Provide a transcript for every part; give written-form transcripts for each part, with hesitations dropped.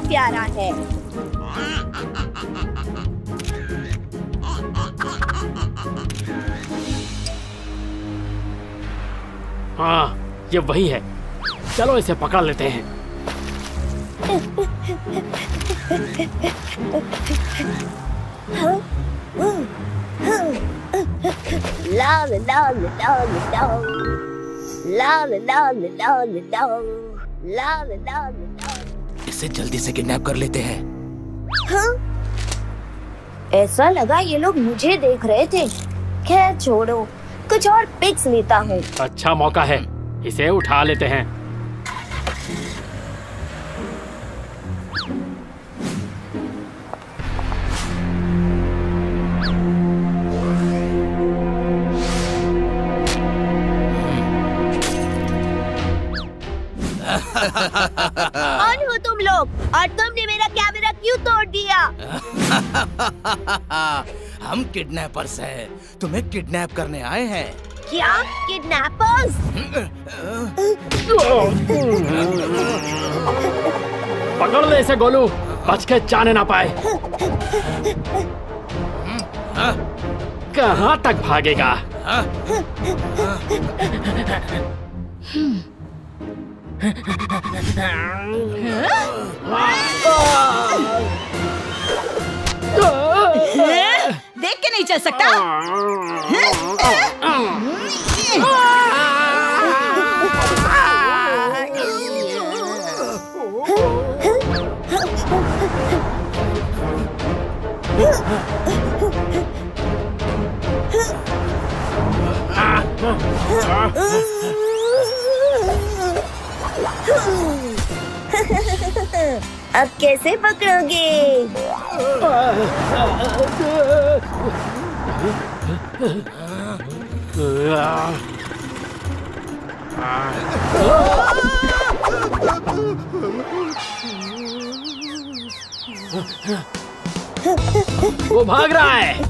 प्यारा है। हाँ, ये वही है। चलो इसे पकड़ लेते हैं। ला ला ला ला ला ला ला ला ला ला ला। इसे जल्दी से किडनैप कर लेते हैं। हाँ? ऐसा लगा ये लोग मुझे देख रहे थे। खैर छोड़ो, कुछ और पिक्स लेता हूँ। अच्छा मौका है, इसे उठा लेते हैं। कौन हो तुम लोग और तुमने मेरा कैमरा क्यों तोड़ दिया? हम किडनैपर्स हैं, तुम्हें किडनैप करने आए हैं। क्या किडनैपर्स? पकड़ ले इसे गोलू, बच के जाने ना पाए। कहाँ तक भागेगा? देख के नहीं चल सकता। अब कैसे पकड़ोगे? वो भाग रहा है।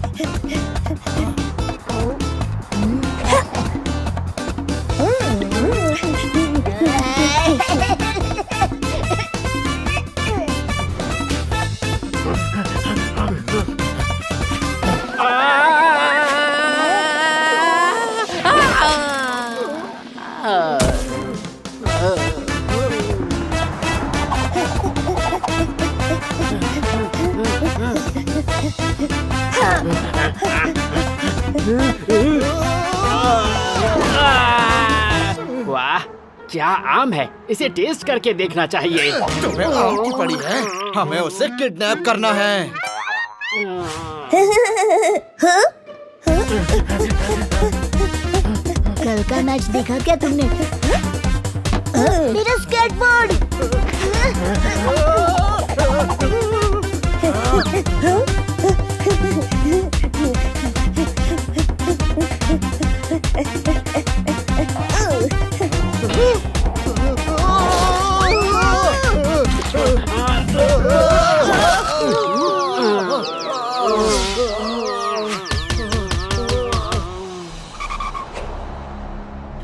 वाह, क्या आम है, इसे टेस्ट करके देखना चाहिए। तुम्हें आम की पड़ी है, हमें उसे किडनैप करना है। कल का मैच देखा क्या तुमने? मेरा स्केटबोर्ड।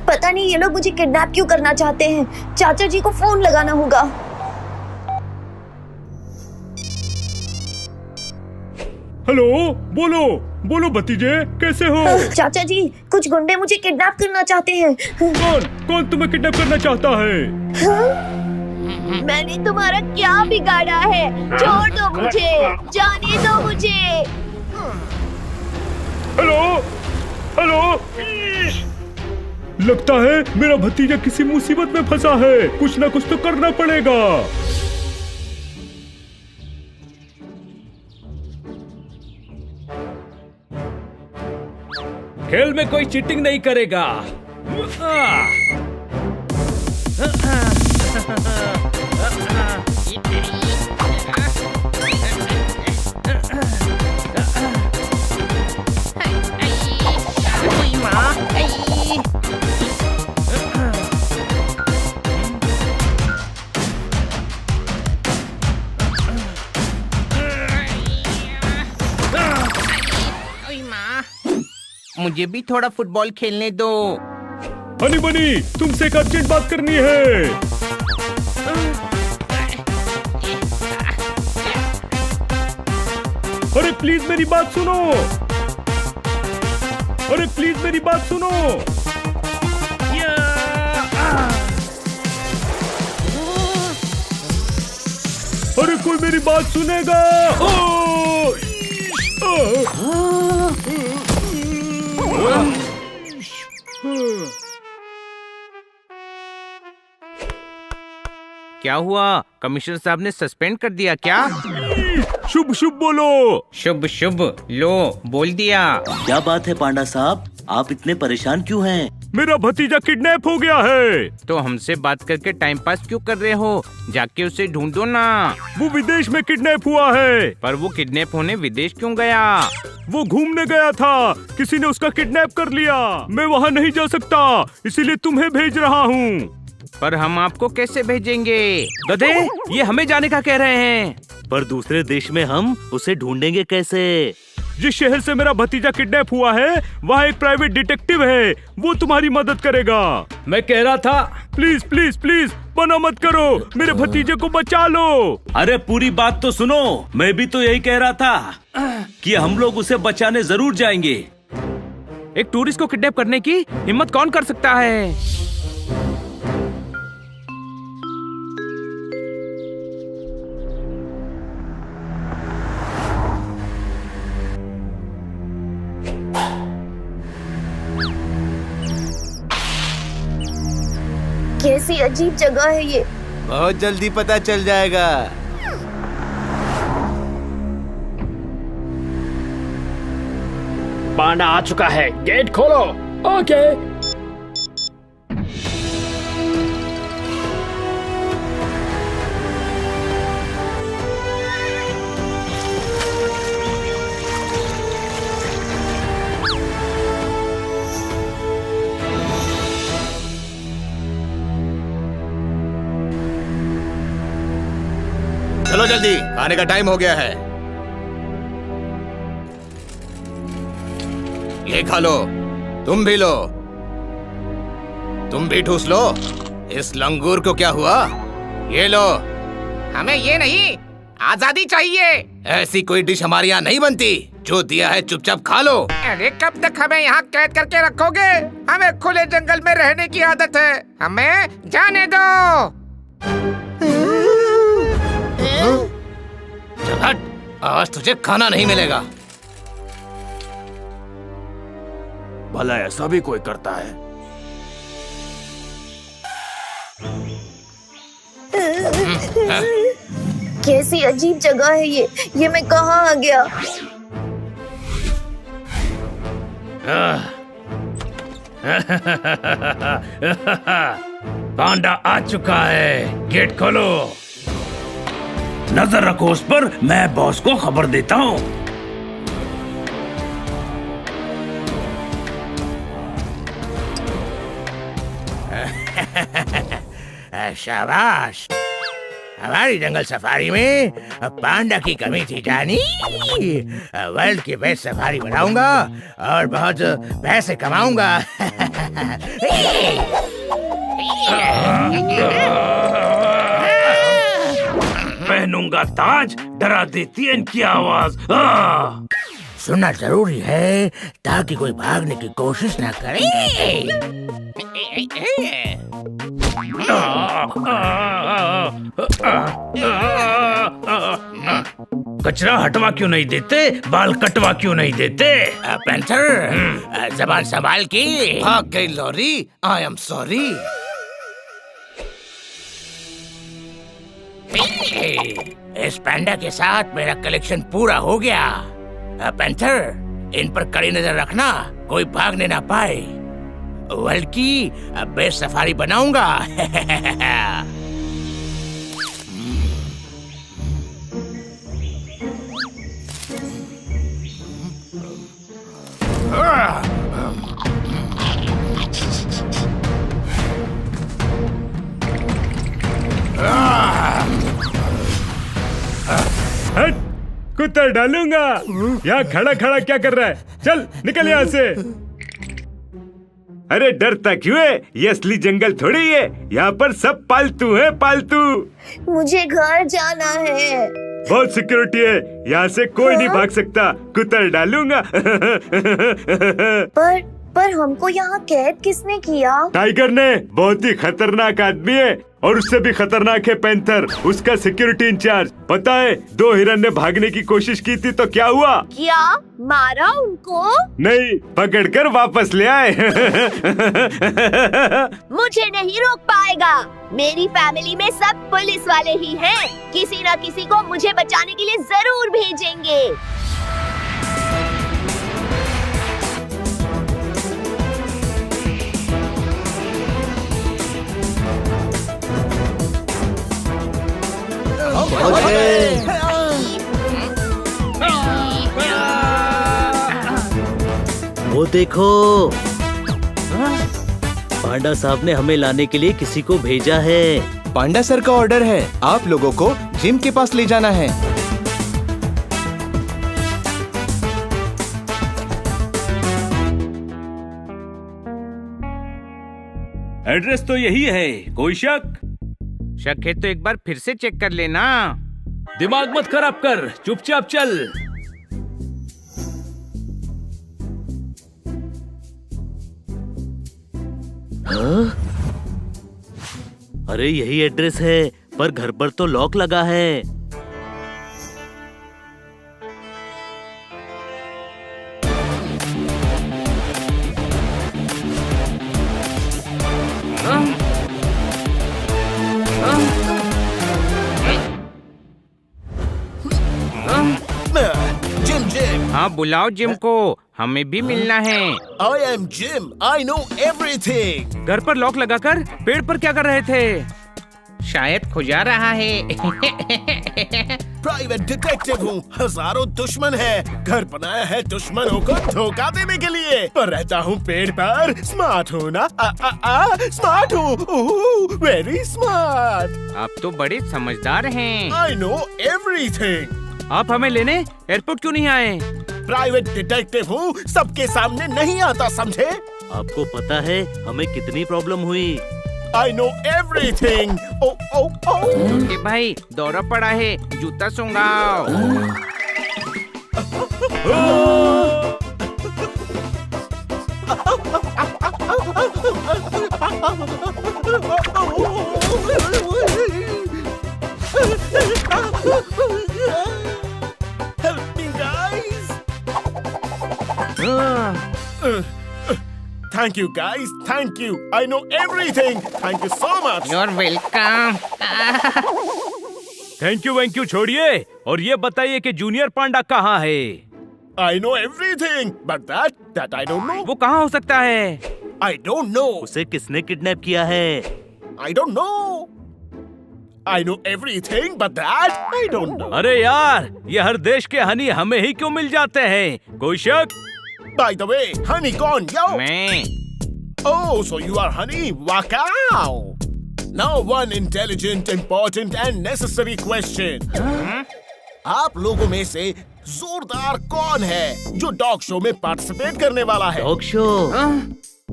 पता नहीं ये लोग मुझे किडनैप क्यों करना चाहते हैं। चाचा जी को फोन लगाना होगा। हेलो, बोलो बोलो भतीजे, कैसे हो? चाचा जी, कुछ गुंडे मुझे किडनैप करना चाहते हैं। कौन कौन तुम्हें किडनैप करना चाहता है? मैंने तुम्हारा क्या बिगाड़ा है? छोड़ दो मुझे, जाने दो मुझे। हेलो हेलो, लगता है मेरा भतीजा किसी मुसीबत में फंसा है। कुछ ना कुछ तो करना पड़ेगा। खेल में कोई चीटिंग नहीं करेगा। मुझे भी थोड़ा फुटबॉल खेलने दो। हनी बनी, तुमसे एक अर्जेंट बात करनी है। अरे प्लीज मेरी बात सुनो। अरे प्लीज मेरी बात सुनो। अरे कोई मेरी बात सुनेगा? क्या हुआ? कमिश्नर साहब ने सस्पेंड कर दिया क्या? शुभ शुभ बोलो। शुभ शुभ लो बोल दिया। क्या बात है पांडा साहब, आप इतने परेशान क्यों हैं? मेरा भतीजा किडनैप हो गया है। तो हमसे बात करके टाइम पास क्यों कर रहे हो? जाके उसे ढूंढो ना। वो विदेश में किडनैप हुआ है। पर वो किडनैप होने विदेश क्यों गया? वो घूमने गया था, किसी ने उसका किडनैप कर लिया। मैं वहाँ नहीं जा सकता, इसीलिए तुम्हें भेज रहा हूँ। पर हम आपको कैसे भेजेंगे? गधे, ये हमें जाने का कह रहे हैं। पर दूसरे देश में हम उसे ढूंढेंगे कैसे? जिस शहर से मेरा भतीजा किडनैप हुआ है, वहाँ एक प्राइवेट डिटेक्टिव है, वो तुम्हारी मदद करेगा। मैं कह रहा था, प्लीज प्लीज प्लीज मना मत करो, मेरे भतीजे को बचा लो। अरे पूरी बात तो सुनो, मैं भी तो यही कह रहा था कि हम लोग उसे बचाने जरूर जाएंगे। एक टूरिस्ट को किडनैप करने की हिम्मत कौन कर सकता है? कैसी अजीब जगह है ये। बहुत जल्दी पता चल जाएगा। पांडा आ चुका है, गेट खोलो। ओके। चलो जल्दी, खाने का टाइम हो गया है। ये खा लो, तुम भी लो, तुम भी ठूस लो। इस लंगूर को क्या हुआ? ये लो। हमें ये नहीं, आजादी चाहिए। ऐसी कोई डिश हमारे यहाँ नहीं बनती। जो दिया है चुपचाप खा लो। अरे कब तक हमें यहाँ कैद करके रखोगे? हमें खुले जंगल में रहने की आदत है, हमें जाने दो। चल हट, आज तुझे खाना नहीं मिलेगा। भला ऐसा भी कोई करता है? कैसी अजीब जगह है ये मैं कहाँ आ गया? पांडा आ चुका है, गेट खोलो। नजर रखो उस पर, मैं बॉस को खबर देता हूँ। शाबाश, हमारी जंगल सफारी में पांडा की कमी थी जानी। वर्ल्ड की बेस्ट सफारी बनाऊंगा और बहुत पैसे कमाऊंगा। पहनूंगा ताज, डरा देती है इनकी आवाज। सुनना जरूरी है ताकि कोई भागने की कोशिश ना करे। कचरा हटवा क्यों नहीं देते? बाल कटवा क्यों नहीं देते? पेंथर, जबान संभाल के। भाग गई लॉरी, आई एम सॉरी। इस पैंडा के साथ मेरा कलेक्शन पूरा हो गया। पेंथर, इन पर कड़ी नजर रखना, कोई भागने ना पाए। वर्ल्ड की बेस्ट सफारी बनाऊंगा। हट, कुत्ता डालूंगा। यहाँ खड़ा खड़ा क्या कर रहा है? चल निकल यहाँ से। अरे डरता क्यों है? ये असली जंगल थोड़ी है, यहाँ पर सब पालतू है, पालतू। मुझे घर जाना है। बहुत सिक्योरिटी है, यहाँ से कोई नहीं भाग सकता, कुतर डालूंगा। पर हमको यहाँ कैद किसने किया? टाइगर ने, बहुत ही खतरनाक आदमी है और उससे भी खतरनाक है पैंथर, उसका सिक्योरिटी इंचार्ज। पता है 2 हिरन ने भागने की कोशिश की थी तो क्या हुआ? क्या मारा उनको? नहीं, पकड़कर वापस ले आए। मुझे नहीं रोक पाएगा। मेरी फैमिली में सब पुलिस वाले ही हैं। किसी न किसी को मुझे बचाने के लिए जरूर भेजेंगे। वो देखो, पांडा साहब ने हमें लाने के लिए किसी को भेजा है। पांडा सर का ऑर्डर है, आप लोगों को जिम के पास ले जाना है। एड्रेस तो यही है, कोई शक? शक है तो एक बार फिर से चेक कर लेना। दिमाग मत खराब कर, चुपचाप चल। हाँ? अरे यही एड्रेस है, पर घर पर तो लॉक लगा है। जिम हाँ बुलाओ जिम को, हमें भी मिलना है। I am gym, I know everything. घर पर लॉक लगाकर पेड़ पर क्या कर रहे थे? शायद खुजा रहा है। प्राइवेट डिटेक्टिव हूँ, हजारों दुश्मन है, घर बनाया है दुश्मनों को धोखा देने के लिए, पर रहता हूँ पेड़ पर। स्मार्ट हूँ ना? स्मार्ट हूँ, वेरी स्मार्ट। आप तो बड़े समझदार हैं। I know everything. आप हमें लेने एयरपोर्ट क्यों नहीं आए? प्राइवेट डिटेक्टिव हूँ, सबके सामने नहीं आता, समझे? आपको पता है हमें कितनी प्रॉब्लम हुई? I know everything. Oh. छोटे भाई, दौरा पड़ा है, जूता सुंगाओ। Help me, guys. Thank you, guys. Thank you. I know everything. Thank you so much. You're welcome. Thank you छोड़िए और ये बताइए कि जूनियर पांडा कहाँ है? I know everything, but that I don't know. वो कहाँ हो सकता है? I don't know. उसे किसने किडनैप किया है? I don't know. I know everything, but that I don't know. अरे यार, ये हर देश के हनी हमें ही क्यों मिल जाते हैं? कोई शक? By the way, honey gone, yo. मैं Oh, so you are honey? Wow. Now one intelligent, important and necessary question. आप लोगों में से जोरदार कौन है जो डॉग शो में पार्टिसिपेट करने वाला है? Dog show?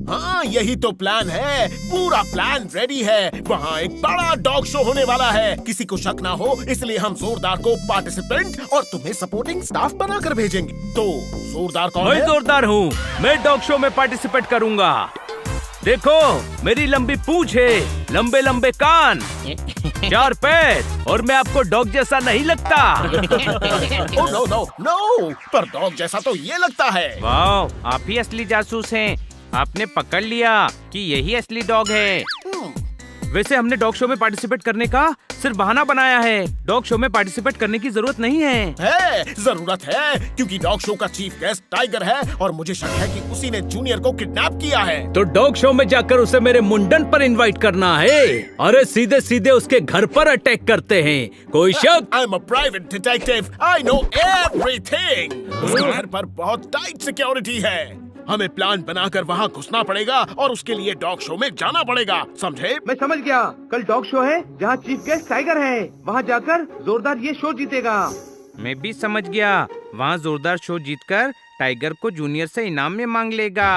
हाँ, यही तो प्लान है। पूरा प्लान रेडी है। वहाँ एक बड़ा डॉग शो होने वाला है। किसी को शक ना हो, इसलिए हम जोरदार को पार्टिसिपेंट और तुम्हें सपोर्टिंग स्टाफ बनाकर भेजेंगे। तो जोरदार कौन मैं है? जोरदार हूँ, मैं डॉग शो में पार्टिसिपेट करूँगा। देखो, मेरी लंबी पूंछ है, लंबे लंबे कान, 4 पैर और मैं आपको डॉग जैसा नहीं लगता। नो, पर डॉग जैसा तो ये लगता है। वाह, आप ही असली जासूस हैं। आपने पकड़ लिया कि यही असली डॉग है। वैसे हमने डॉग शो में पार्टिसिपेट करने का सिर्फ बहाना बनाया है। डॉग शो में पार्टिसिपेट करने की जरूरत नहीं है। जरूरत है, क्योंकि डॉग शो का चीफ गेस्ट टाइगर है और मुझे शक है कि उसी ने जूनियर को किडनैप किया है। तो डॉग शो में जाकर उसे मेरे मुंडन पर इनवाइट करना है। अरे सीधे सीधे उसके घर पर अटैक करते हैं। कोई शक? I am a private detective, I know everything. उसके घर पर बहुत टाइट सिक्योरिटी है। हमें प्लान बनाकर वहाँ घुसना पड़ेगा और उसके लिए डॉग शो में जाना पड़ेगा, समझे? मैं समझ गया। कल डॉग शो है जहाँ चीफ गेस्ट टाइगर है। वहाँ जाकर जोरदार ये शो जीतेगा। मैं भी समझ गया। वहाँ जोरदार शो जीतकर टाइगर को जूनियर से इनाम में मांग लेगा।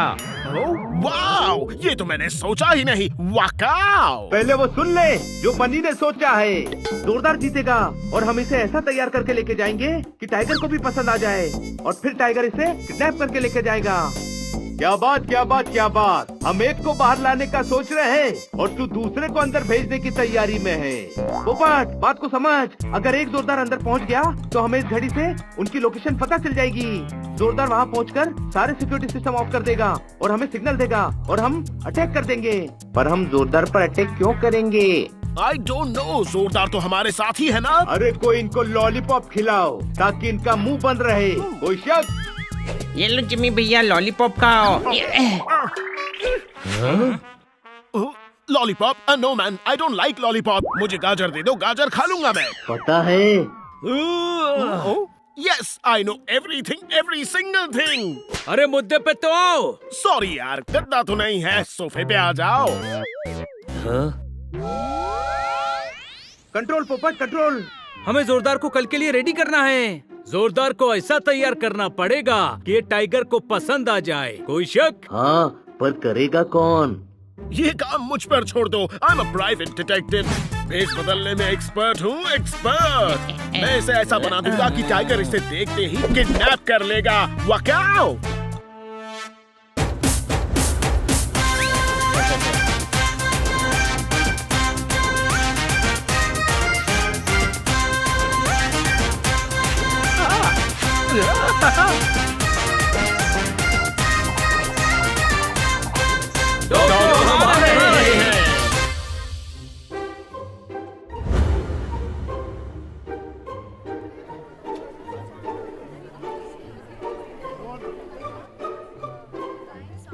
वाओ, ये तो मैंने सोचा ही नहीं। वाकाओ। पहले वो सुन ले जो बनी ने सोचा है। जोरदार जीतेगा और हम इसे ऐसा तैयार करके लेके जाएंगे कि टाइगर को भी पसंद आ जाए और फिर टाइगर इसे किडनैप करके लेके जाएगा। क्या बात, क्या बात, क्या बात। हम एक को बाहर लाने का सोच रहे हैं और तू दूसरे को अंदर भेजने की तैयारी में है। पोपट, बात को समझ। अगर एक जोरदार अंदर पहुंच गया तो हमें इस घड़ी से उनकी लोकेशन पता चल जाएगी। जोरदार वहां पहुंचकर सारे सिक्योरिटी सिस्टम ऑफ कर देगा और हमें सिग्नल देगा और हम अटैक कर देंगे। पर हम जोरदार पर अटैक क्यों करेंगे? आई डोंट नो, जोरदार तो हमारे साथ ही है ना। अरे कोई इनको लॉलीपॉप खिलाओ ताकि इनका मुंह बंद रहे। कोई शक? ये लो जिम्मी भैया लॉलीपॉप खाओ। Lollipop? No man, I don't like lollipop. मुझे गाजर दे दो, गाजर खा लूंगा मैं। पता है। Yes, I know everything, every single thing. अरे मुद्दे पे तो आओ। सॉरी यार, गद्दा तो नहीं है, सोफे पे आ जाओ। कंट्रोल पोपट, कंट्रोल। हमें जोरदार को कल के लिए रेडी करना है। जोरदार को ऐसा तैयार करना पड़ेगा कि ये टाइगर को पसंद आ जाए। कोई शक? हाँ, पर करेगा कौन? ये काम मुझ पर छोड़ दो। I am a private detective. भेष बदलने में एक्सपर्ट हूँ, एक्सपर्ट। मैं इसे ऐसा बना दूंगा कि टाइगर इसे देखते ही किडनैप कर लेगा। वाकाओ।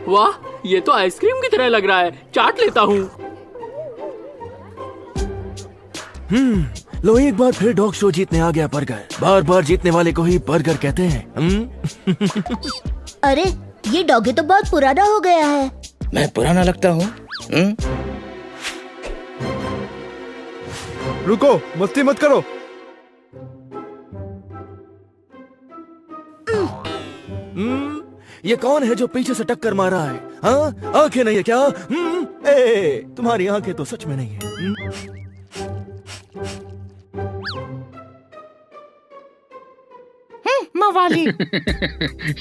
वाह, ये तो आइसक्रीम की तरह लग रहा है। चाट लेता हूँ। लो, एक बार फिर डॉग शो जीतने आ गया बर्गर। बार बार जीतने वाले को ही बर्गर कहते हैं। अरे ये डॉगी तो बहुत पुराना हो गया है। मैं पुराना लगता हूँ? रुको, मस्ती मत करो। ये कौन है जो पीछे से टक्कर मार रहा है? हाँ, आंखें नहीं है क्या? तुम्हारी आंखें तो सच में नहीं है। मवाली।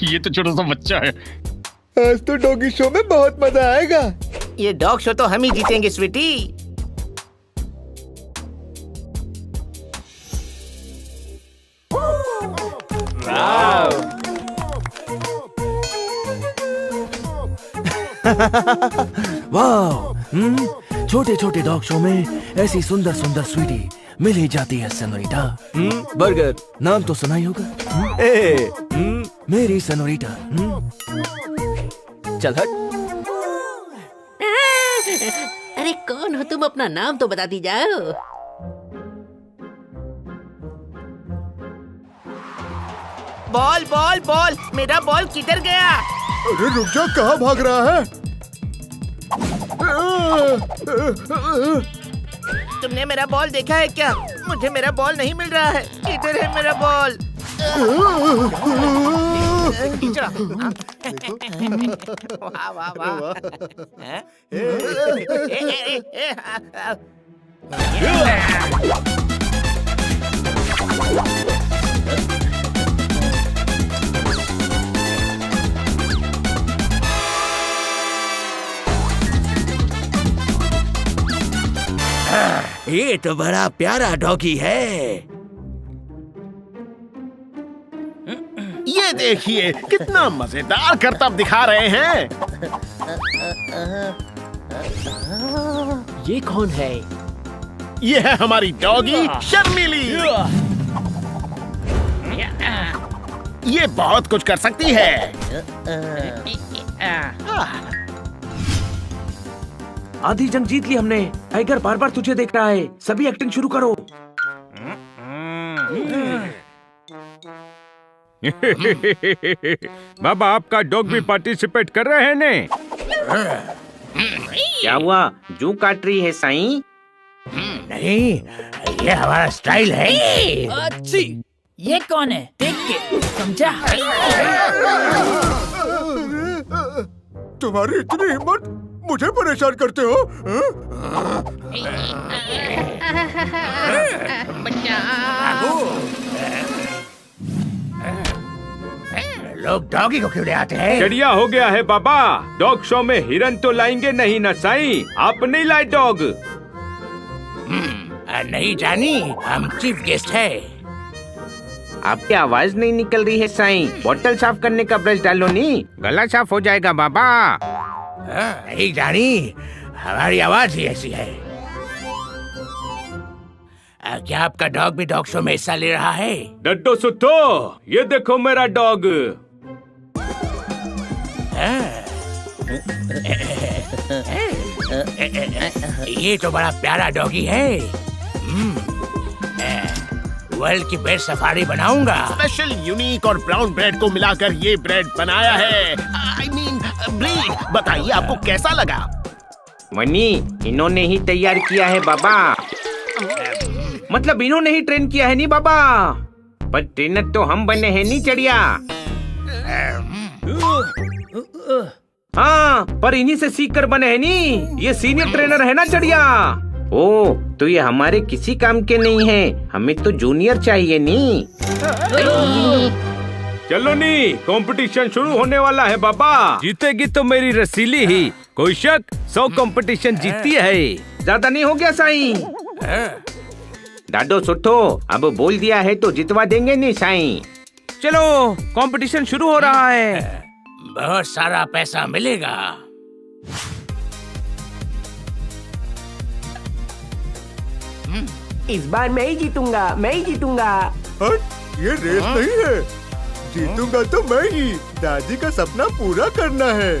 ये तो छोटा सा बच्चा है। आज तो डॉगी शो में बहुत मजा आएगा। ये डॉग शो तो हम ही जीतेंगे स्वीटी। वाह, छोटे छोटे डॉग शो में ऐसी सुंदर सुंदर स्वीटी मिल ही जाती है सनोरिटा। बर्गर नाम तो सुना ही होगा। मेरी सनोरिटा। चल हट। अरे कौन हो तुम? अपना नाम तो बता दी जाओ। बॉल बॉल बॉल, मेरा बॉल किधर गया? अरे रुक जा, कहाँ भाग रहा है? तुमने मेरा बॉल देखा है क्या? मुझे मेरा बॉल नहीं मिल रहा है। किधर है मेरा बॉल? वाह वाह वाह। ये तो बड़ा प्यारा डॉगी है। ये देखिए कितना मजेदार करतब दिखा रहे हैं। ये कौन है? ये है हमारी डॉगी शर्मिली। ये बहुत कुछ कर सकती है। आधी जंग जीत ली हमने। टाइगर बार बार तुझे देख रहा है। सभी एक्टिंग शुरू करो। बाबा, आपका डॉग भी पार्टिसिपेट कर रहे हैं ने? क्या हुआ? जू काट रही है साईं? नहीं, ये हमारा स्टाइल है। अच्छी, ये कौन है? देख के समझा। तुम्हारी इतनी हिम्मत, मुझे परेशान करते हो? लोग डॉगी को क्यों ले आते हैं? चिड़िया हो गया है बाबा। डॉग शो में हिरन तो लाएंगे नहीं ना साईं। आप नहीं लाए डॉग? नहीं जानी, हम चीफ गेस्ट है। आपकी आवाज नहीं निकल रही है साईं। बोतल साफ करने का ब्रश डालो नी, गला साफ हो जाएगा बाबा। नहीं जानी, हमारी आवाज ही ऐसी है। क्या आपका डॉग भी डॉग शो में हिस्सा ले रहा है? डड्डो सुट्टो, ये देखो मेरा डॉग। ये तो बड़ा प्यारा डॉगी है। वर्ल्ड की बेस्ट सफारी बनाऊंगा। स्पेशल, यूनिक और ब्राउन ब्रेड को मिलाकर ये ब्रेड बनाया है। I mean, bread. बताइए आपको कैसा लगा? मनी, इन्होंने ही तैयार किया है बाबा। मतलब इन्होंने ही ट्रेन किया है नी बाबा। पर ट्रेनर तो हम बने हैं नी चिड़िया। हाँ, पर इन्हीं से सीख कर बने हैं नी। ये सीनियर ट्रेनर है ना चिड़िया। ओ, तो ये हमारे किसी काम के नहीं है। हमें तो जूनियर चाहिए नी। चलो नी, कंपटीशन शुरू होने वाला है बाबा। जीतेगी तो मेरी रसीली ही, कोई शक। 100 कंपटीशन जीतती है। ज्यादा नहीं हो गया साईं? डाडो सुठो, अब बोल दिया है तो जितवा देंगे नी साईं। चलो, कंपटीशन शुरू हो रहा है। बहुत सारा पैसा मिलेगा। इस बार मैं ही जीतूंगा, मैं ही जीतूंगा। ये रेस नहीं है। जीतूंगा तो मैं ही। दादी का सपना पूरा करना है।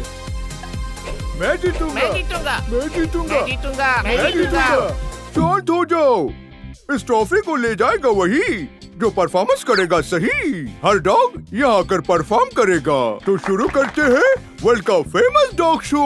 मैं जीतूंगा, मैं जीतूंगा, मैं जीतूंगा, मैं जीतूंगा, मैं जीतूंगा। शांत हो जाओ। इस ट्रॉफी को ले जाएगा वही जो परफॉर्मेंस करेगा सही। हर डॉग यहाँ आकर परफॉर्म करेगा। तो शुरू करते हैं वर्ल्ड का famous dog show.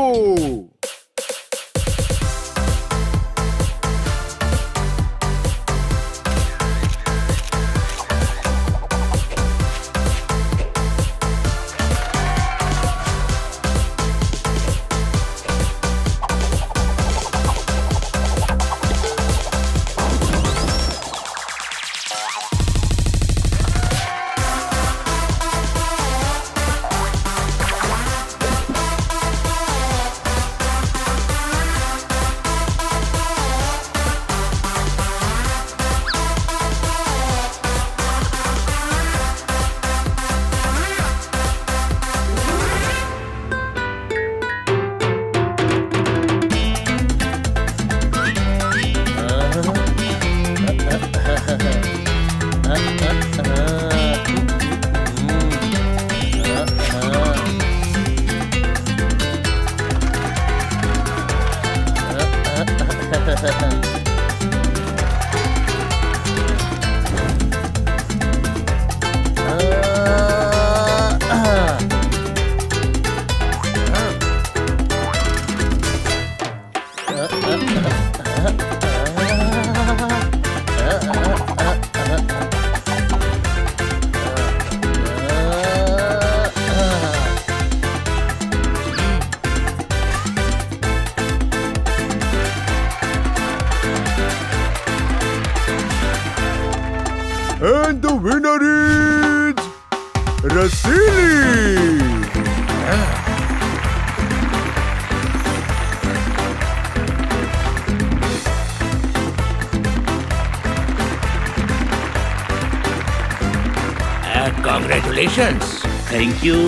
And the winner is Rasili. Congratulations. Thank you.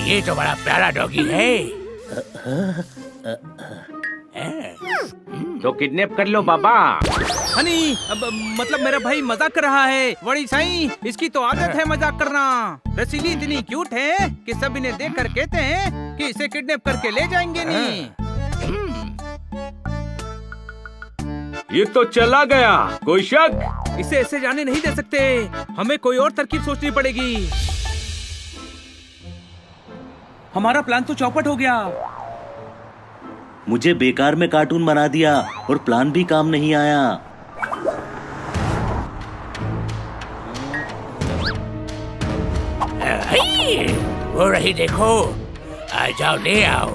ये तो बड़ा प्यारा डॉगी है। तो किडनैप कर लो बाबा। हनी, मतलब मेरा भाई मजाक कर रहा है। बड़ी साईं, इसकी तो आदत है मजाक करना। रसीली इतनी क्यूट है कि सब इन्हें देख कर कहते हैं कि इसे किडनैप करके ले जाएंगे नहीं। ये तो चला गया, कोई शक? इसे ऐसे जाने नहीं दे सकते। हमें कोई और तरकीब सोचनी पड़ेगी। हमारा प्लान तो चौपट हो गया। मुझे बेकार में कार्टून बना दिया और प्लान भी काम नहीं आया। वो रही देखो। आ जाओ ले आओ,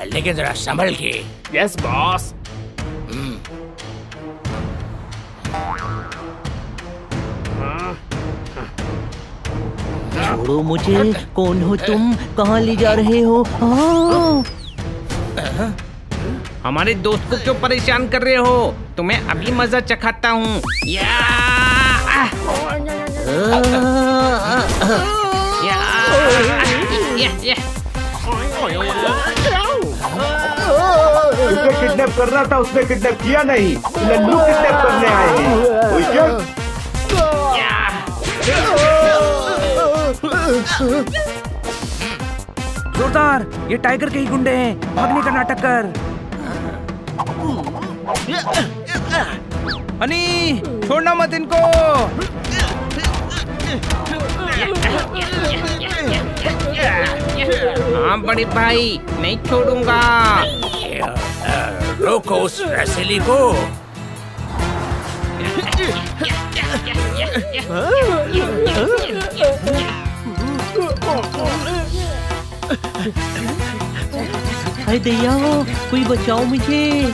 लेकिन जरा संभल के। Yes boss. छोड़ो मुझे, कौन हो तुम, कहाँ ले जा रहे हो? हमारे दोस्त को क्यों परेशान कर रहे हो? तुम्हें अभी मजा चखाता हूँ। उसे किडनैप करना था, उसने किडनैप किया नहीं। लल्लू किडनैप करने आए हैं। कोई क्या? जोरदार, ये टाइगर के ही गुंडे हैं। भागने का नाटक कर। हनी, छोड़ना मत इनको। हाँ बड़े भाई, नहीं छोड़ूंगा। रोको उस रसीली को। हाय दैया, कोई बचाओ मुझे।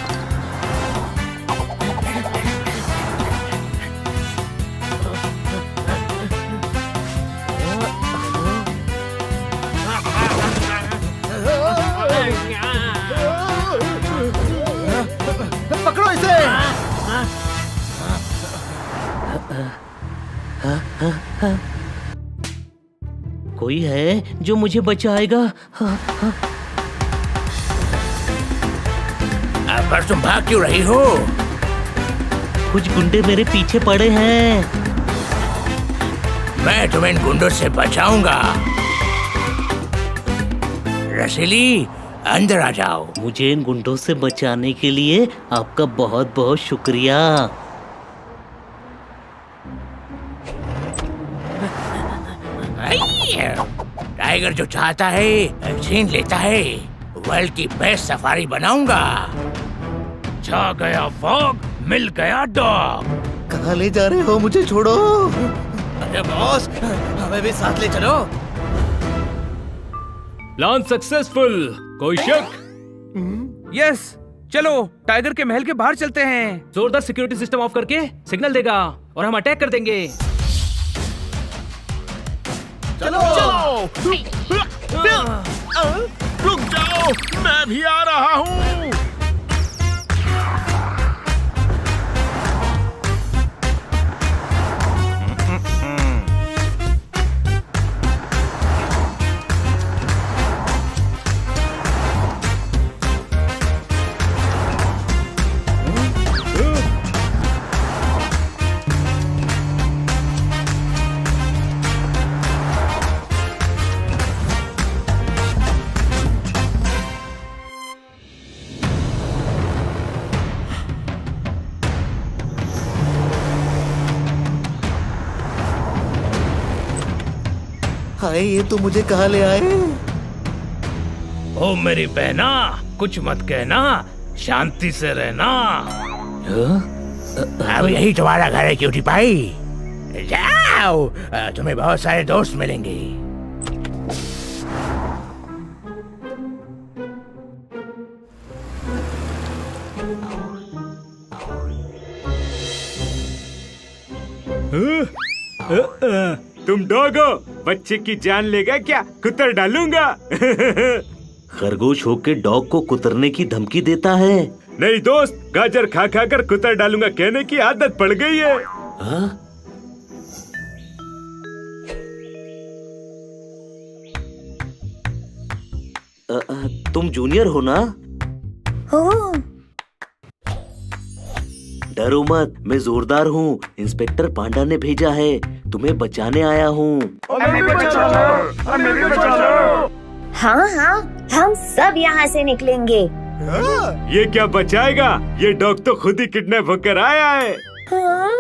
पकड़ो इसे। कोई है जो मुझे बचाएगा? पर तुम भाग क्यों रही हो? कुछ गुंडे मेरे पीछे पड़े हैं। मैं तुम्हें इन गुंडों से बचाऊंगा। रसीली, अंदर आ जाओ। मुझे इन गुंडों से बचाने के लिए आपका बहुत बहुत शुक्रिया। टाइगर जो चाहता है छीन लेता है। वर्ल्ड की बेस्ट सफारी बनाऊंगा। छा गया फॉग, मिल गया डॉग। कहाँ ले जा रहे हो? मुझे छोड़ो। अरे बॉस, हमें भी साथ ले चलो। Plan successful. कोई शक? यस, चलो टाइगर के महल के बाहर चलते हैं। जोरदार सिक्योरिटी सिस्टम ऑफ करके सिग्नल देगा और हम अटैक कर देंगे। चलो रुक जाओ, मैं भी आ रहा हूँ। हाय, ये तो मुझे कहाँ ले आए? ओ मेरी बहना, कुछ मत कहना, शांति से रहना। अब यही तुम्हारा घर है क्यूटी पाई। जाओ, तुम्हें बहुत सारे दोस्त मिलेंगे। तुम डॉग हो, बच्चे की जान लेगा क्या? कुतर डालूंगा। खरगोश होके डॉग को कुतरने की धमकी देता है। नहीं दोस्त, गाजर खा खा कर कुतर डालूंगा कहने की आदत पड़ गई है। हाँ? तुम जूनियर हो ना? हो। डरो मत, मैं जोरदार हूँ। इंस्पेक्टर पांडा ने भेजा है, तुम्हें बचाने आया हूँ। हाँ हाँ, हम सब यहाँ से निकलेंगे। ये क्या बचाएगा? ये डॉग तो खुद ही किडनैप होकर आया है। हाँ?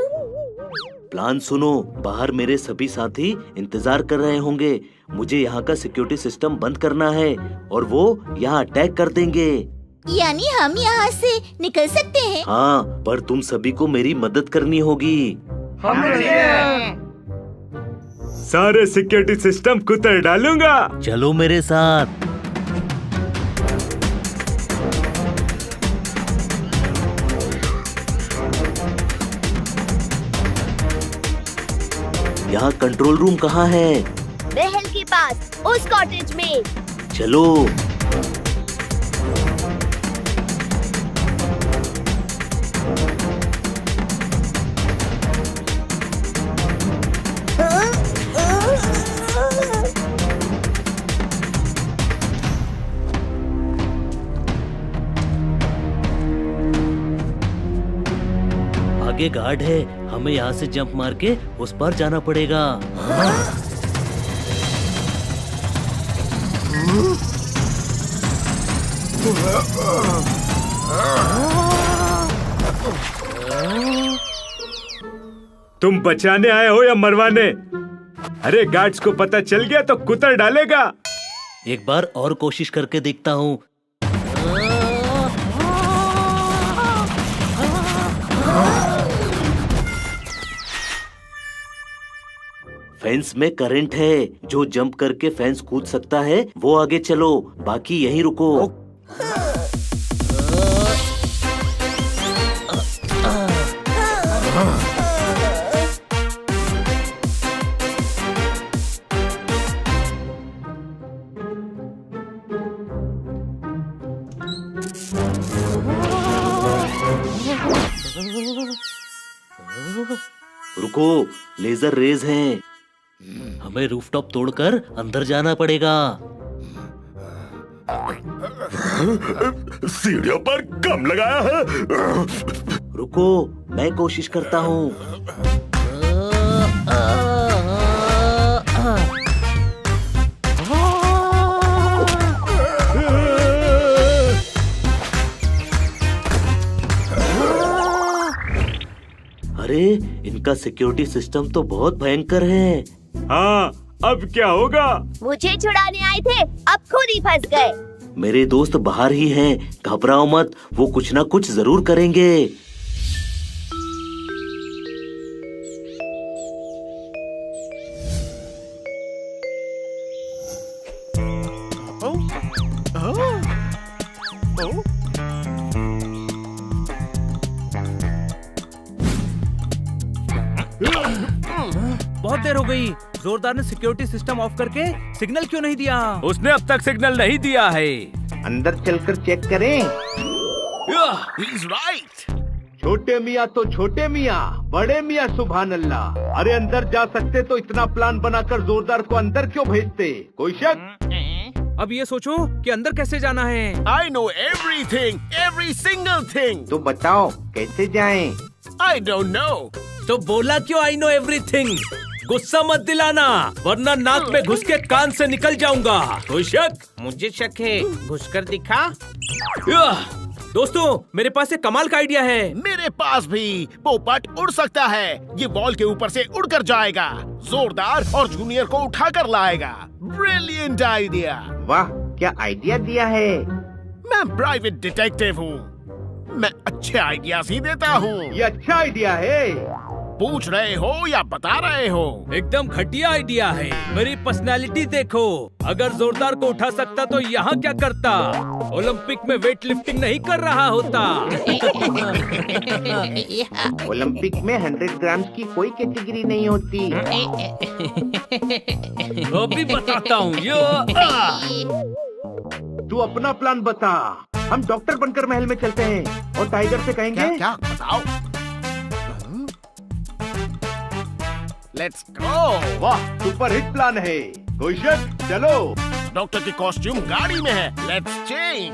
प्लान सुनो, बाहर मेरे सभी साथी इंतजार कर रहे होंगे। मुझे यहाँ का सिक्योरिटी सिस्टम बंद करना है और वो यहाँ अटैक कर देंगे। यानी हम यहाँ से निकल सकते हैं? हाँ, पर तुम सभी को मेरी मदद करनी होगी। सारे सिक्योरिटी सिस्टम कुतर डालूंगा। चलो मेरे साथ। यहाँ कंट्रोल रूम कहाँ है? महल के पास, उस कॉटेज में। चलो। आगे गार्ड है, हमें यहाँ से जंप मार के उस पार जाना पड़ेगा। तुम बचाने आए हो या मरवाने? अरे गार्ड्स को पता चल गया तो कुतर डालेगा। एक बार और कोशिश करके देखता हूँ। फेंस में करंट है, जो जंप करके फेंस कूद सकता है वो आगे चलो, बाकी यहीं रुको। रुको, लेजर रेज हैं। हमें रूफटॉप तोड़कर अंदर जाना पड़ेगा। सीढ़ियों पर कम लगाया है। रुको, मैं कोशिश करता हूँ। अरे, इनका सिक्योरिटी सिस्टम तो बहुत भयंकर है। हाँ, अब क्या होगा? मुझे छुड़ाने आए थे, अब खुद ही फंस गए। मेरे दोस्त बाहर ही हैं, घबराओ मत, वो कुछ ना कुछ जरूर करेंगे। बहुत देर हो गई, जोरदार ने सिक्योरिटी सिस्टम ऑफ करके सिग्नल क्यों नहीं दिया? उसने अब तक सिग्नल नहीं दिया है। अंदर चलकर चेक करें। He's right. छोटे मियाँ तो छोटे मियाँ, बड़े मियाँ सुभान अल्लाह। अरे अंदर जा सकते तो इतना प्लान बनाकर जोरदार को अंदर क्यों भेजते? कोई शक? अब ये सोचो कि अंदर कैसे जाना है। I know everything, every single thing. तो बताओ कैसे जाएं? I don't know. तो बोला क्यों आई नो एवरीथिंग? गुस्सा मत दिलाना, वरना नाक में घुस के कान से निकल जाऊंगा। कोई शक? मुझे शक है, घुसकर दिखा। दोस्तों, मेरे पास एक कमाल का आइडिया है। मेरे पास भी। पोपट उड़ सकता है, ये वॉल के ऊपर से उड़कर जाएगा, जोरदार और जूनियर को उठाकर लाएगा। Brilliant idea. वाह, क्या आइडिया दिया है। मैं प्राइवेट डिटेक्टिव हूँ, मैं अच्छे आइडियाज ही देता हूँ। ये अच्छा आइडिया है। पूछ रहे हो या बता रहे हो? एकदम घटिया आइडिया है। मेरी पर्सनालिटी देखो, अगर जोरदार को उठा सकता तो यहाँ क्या करता? ओलंपिक में वेट लिफ्टिंग नहीं कर रहा होता। ओलंपिक में 100 ग्राम की कोई कैटेगरी नहीं होती। अभी बताता हूँ। तू अपना प्लान बता। हम डॉक्टर बनकर महल में चलते हैं और टाइगर से कहेंगे। क्या बताओ? Let's go. वाह, सुपर हिट प्लान है। कोई शक? चलो। डॉक्टर की कॉस्ट्यूम गाड़ी में है, लेट्स चेंज।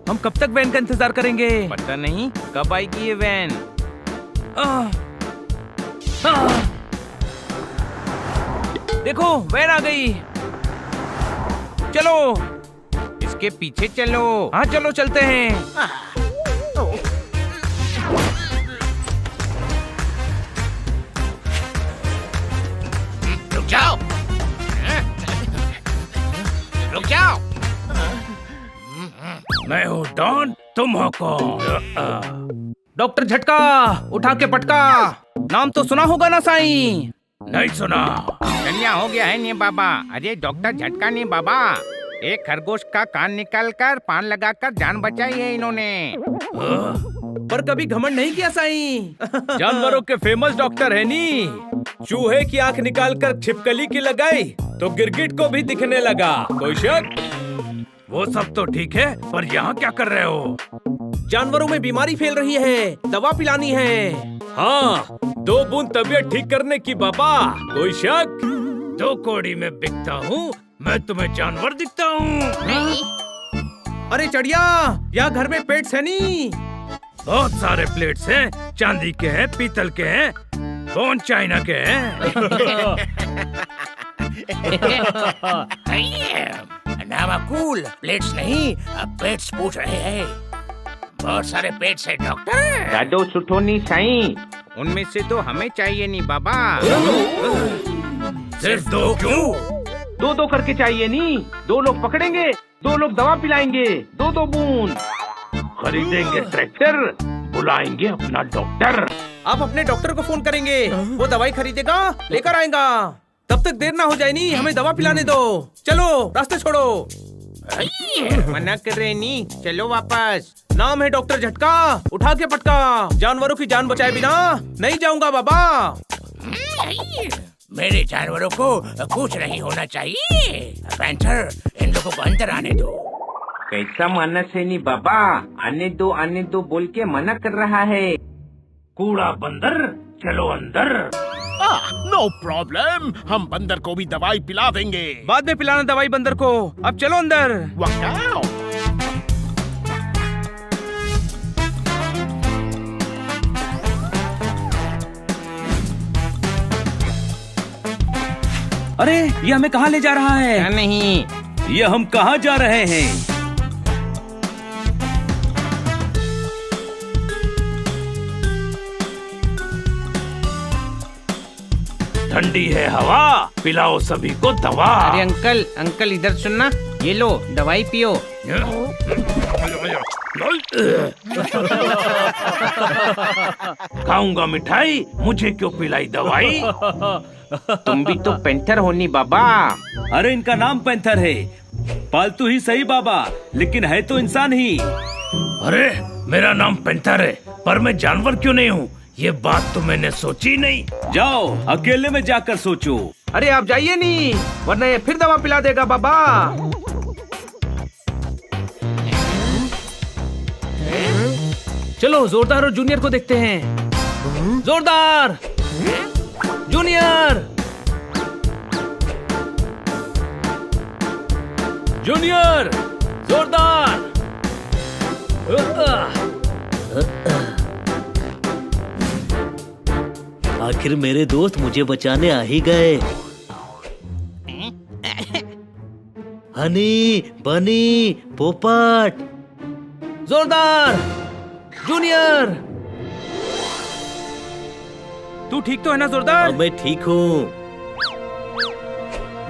हम कब तक वैन का इंतजार करेंगे? पता नहीं कब आएगी ये वैन। देखो, वैन आ गई। चलो, इसके पीछे चलो। हाँ, चलो चलते हैं। तुम हो कौन? डॉक्टर झटका, उठा के पटका। नाम तो सुना होगा ना साईं? नहीं सुना। धन्या हो गया है नी बाबा। अरे डॉक्टर झटका नी बाबा, एक खरगोश का कान निकालकर पान लगाकर जान बचाई है इन्होंने। पर कभी घमंड नहीं किया साईं। जानवरों के फेमस डॉक्टर है नी। चूहे की आंख निकालकर छिपकली की लगाई तो गिरगिट को भी दिखने लगा। कोई शक? वो सब तो ठीक है, पर यहाँ क्या कर रहे हो? जानवरों में बीमारी फैल रही है, दवा पिलानी है। हाँ, 2 बूंद तबीयत ठीक करने की बाबा। कोई शक? 2 कौड़ी में बिकता हूँ, मैं तुम्हें जानवर दिखता हूँ? अरे चढ़िया, यहाँ घर में पेट्स है नी। बहुत सारे प्लेट्स हैं, चांदी के हैं, पीतल के हैं, कौन चाइना के हैं। नामाकूल, प्लेट्स नहीं, पेट्स पूछ रहे हैं। बहुत सारे पेट्स हैं डॉक्टर। दादो सुठो नी साईं। उनमें से तो हमें चाहिए नी बाबा। सिर्फ 2 क्यों? 2-2 करके चाहिए नी। 2 लोग पकड़ेंगे, 2 लोग दवा पिलाएंगे। 2-2 बूंद। खरीदेंगे ट्रैक्टर, बुलाएंगे अपना डॉक्टर। आप अपने डॉक्टर को फोन करेंगे, वो दवाई खरीदेगा, लेकर आएगा। तब तक देर ना हो जाए नी, हमें दवा पिलाने दो। चलो, रास्ते छोड़ो। मना कर रहे नी, चलो वापस। नाम है डॉक्टर झटका, उठा के पटका। जानवरों की जान बचाए बिना नहीं जाऊंगा बाबा। मेरे जानवरों को कुछ नहीं होना चाहिए। पैंथर, इन लोगों को अंदर आने दो। कैसा मानस है नी बाबा, आने दो बोल के मना कर रहा है। कूड़ा बंदर, चलो अंदर। नो प्रॉब्लम, हम बंदर को भी दवाई पिला देंगे। बाद में पिलाना दवाई बंदर को, अब चलो अंदर। वाओ! अरे ये हमें कहाँ ले जा रहा है? नहीं, ये हम कहाँ जा रहे हैं? ठंडी है हवा, पिलाओ सभी को दवा। अरे अंकल इधर सुनना, ये लो दवाई पियो। खाऊंगा मिठाई, मुझे क्यों पिलाई दवाई? तुम भी तो पैंथर होनी बाबा। अरे इनका नाम पैंथर है, पालतू ही सही बाबा, लेकिन है तो इंसान ही। अरे मेरा नाम पैंथर है, पर मैं जानवर क्यों नहीं हूँ? ये बात तो मैंने सोची नहीं। जाओ अकेले में जाकर सोचो। अरे आप जाइए नहीं, वरना ये फिर दवा पिला देगा बाबा। चलो जोरदार और जूनियर को देखते हैं। जोरदार, जूनियर, जूनियर, जोरदार। आखिर मेरे दोस्त मुझे बचाने आ ही गए। हनी, बनी, पोपट। जोरदार, जूनियर। तू ठीक तो है ना जोरदार? मैं ठीक हूँ।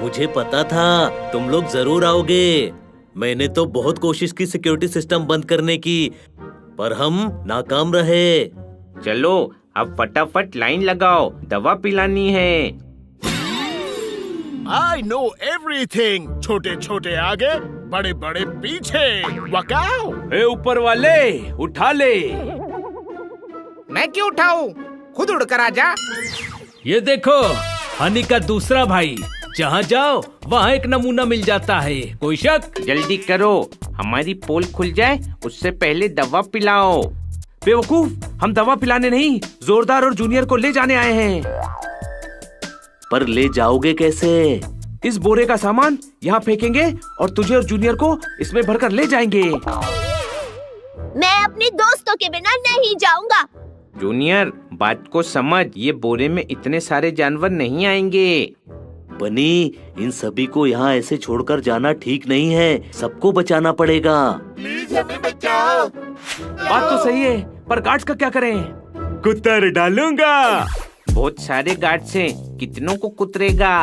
मुझे पता था तुम लोग जरूर आओगे। मैंने तो बहुत कोशिश की सिक्योरिटी सिस्टम बंद करने की, पर हम नाकाम रहे। चलो अब फटाफट लाइन लगाओ, दवा पिलानी है। I know everything. छोटे छोटे आगे, बड़े बड़े पीछे। वकाओ! ए ऊपर वाले, उठा ले। मैं क्यों उठाऊं? खुद उड़कर आजा। ये देखो, हनी का दूसरा भाई। जहाँ जाओ वहाँ एक नमूना मिल जाता है। कोई शक? जल्दी करो, हमारी पोल खुल जाए उससे पहले दवा पिलाओ। बेवकूफ, हम दवा पिलाने नहीं, जोरदार और जूनियर को ले जाने आए हैं। पर ले जाओगे कैसे? इस बोरे का सामान यहाँ फेंकेंगे और तुझे और जूनियर को इसमें भरकर ले जाएंगे। मैं अपने दोस्तों के बिना नहीं जाऊंगा। जूनियर, बात को समझ, ये बोरे में इतने सारे जानवर नहीं आएंगे। बनी, इन सभी को यहाँ ऐसे छोड़कर जाना ठीक नहीं है। सबको बचाना पड़ेगा। प्लीज हमें बचाओ। बात तो सही है, पर गार्ड्स का क्या करें? कुतर डालूंगा। बहुत सारे गार्ड्स हैं, कितनों को कुतरेगा?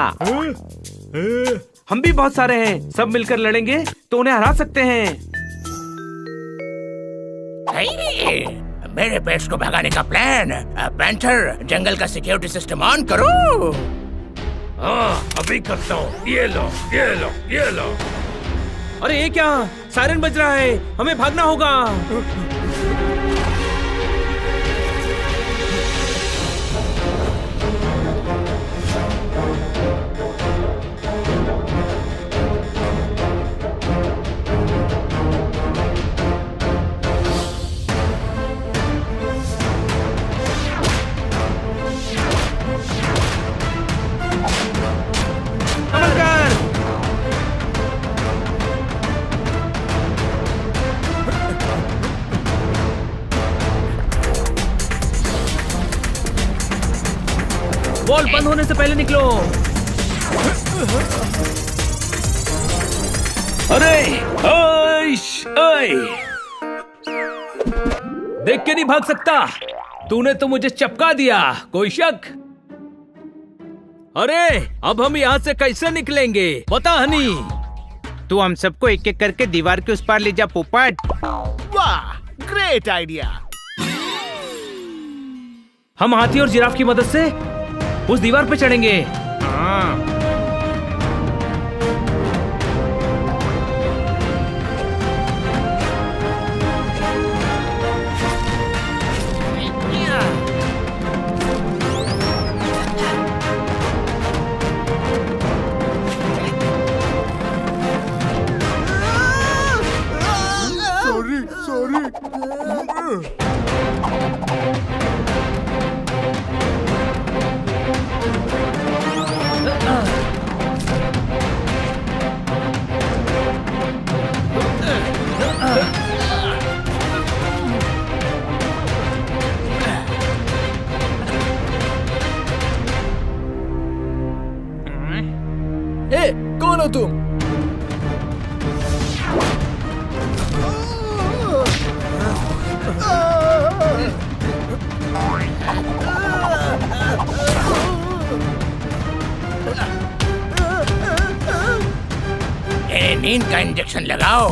हम भी बहुत सारे हैं, सब मिलकर लड़ेंगे तो उन्हें हरा सकते हैं। मेरे पेट्स को भगाने का प्लान। पैंथर, जंगल का सिक्योरिटी सिस्टम ऑन करो। हाँ, अभी करता हूँ। ये लो, ये लो, ये लो। अरे ये क्या, सायरन बज रहा है, हमें भागना होगा। बॉल बंद होने से पहले निकलो। अरे देख के नहीं भाग सकता, तूने तो मुझे चपका दिया, कोई शक? अरे अब हम यहाँ से कैसे निकलेंगे बता हनी। तू हम सबको एक एक करके दीवार के उस पार ले जा पोपट। वाह, ग्रेट आइडिया। हम हाथी और जिराफ की मदद से उस दीवार पे चढ़ेंगे। हाँ। सॉरी। कौन हो तुम? नींद का इंजेक्शन लगाओ।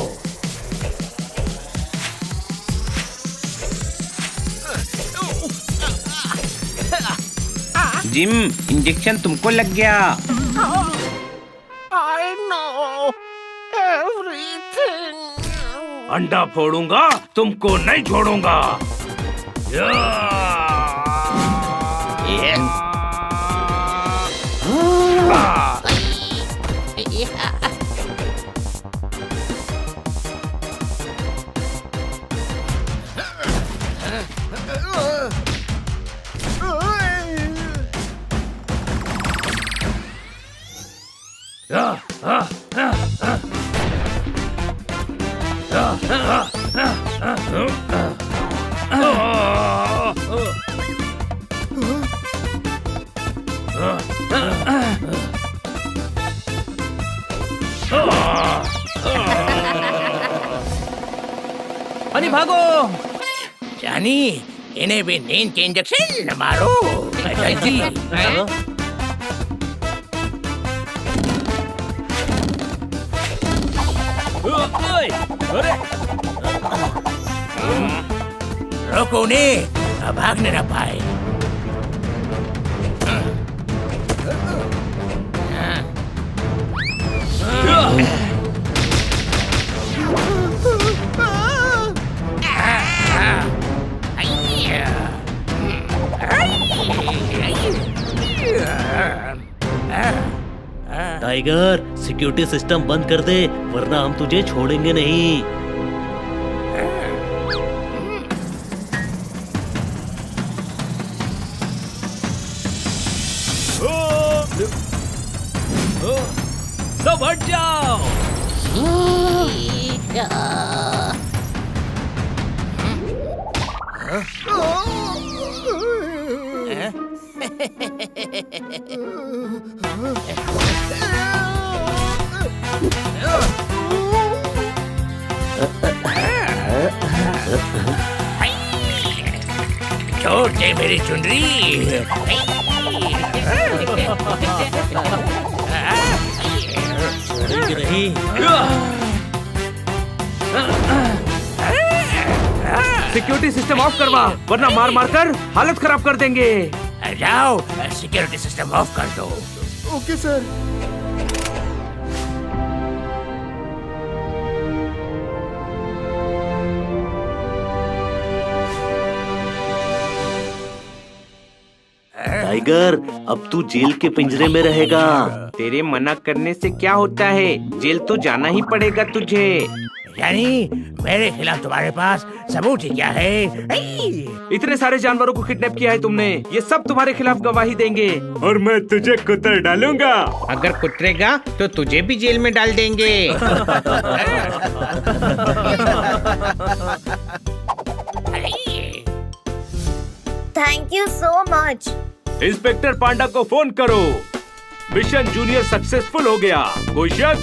जिम, इंजेक्शन तुमको लग गया। I know everything. अंडा फोड़ूंगा, तुमको नहीं छोड़ूंगा। हनी भागो। जानी, इन्हें भी नींद के इंजेक्शन मारो जल्दी। रोको उन्हें, भागने न पाए। टाइगर, सिक्योरिटी सिस्टम बंद कर दे, वरना हम तुझे छोड़ेंगे नहीं। सब हट जाओ। छोड़ दे मेरी चुनरी। नहीं। सिक्योरिटी सिस्टम ऑफ करवा, वरना मार मार कर हालत खराब कर देंगे। जाओ सिक्योरिटी सिस्टम ऑफ कर दो। Okay sir. टाइगर, अब तू जेल के पिंजरे में रहेगा। तेरे मना करने से क्या होता है, जेल तो जाना ही पड़ेगा तुझे। यानी मेरे खिलाफ तुम्हारे पास सबूत ही क्या है? इतने सारे जानवरों को किडनैप किया है तुमने, ये सब तुम्हारे खिलाफ गवाही देंगे। और मैं तुझे कुतर डालूंगा। अगर कुतरेगा तो तुझे भी जेल में डाल देंगे। Thank you so much. Inspector Panda को फोन करो। मिशन जूनियर सक्सेसफुल हो गया। कोई शक?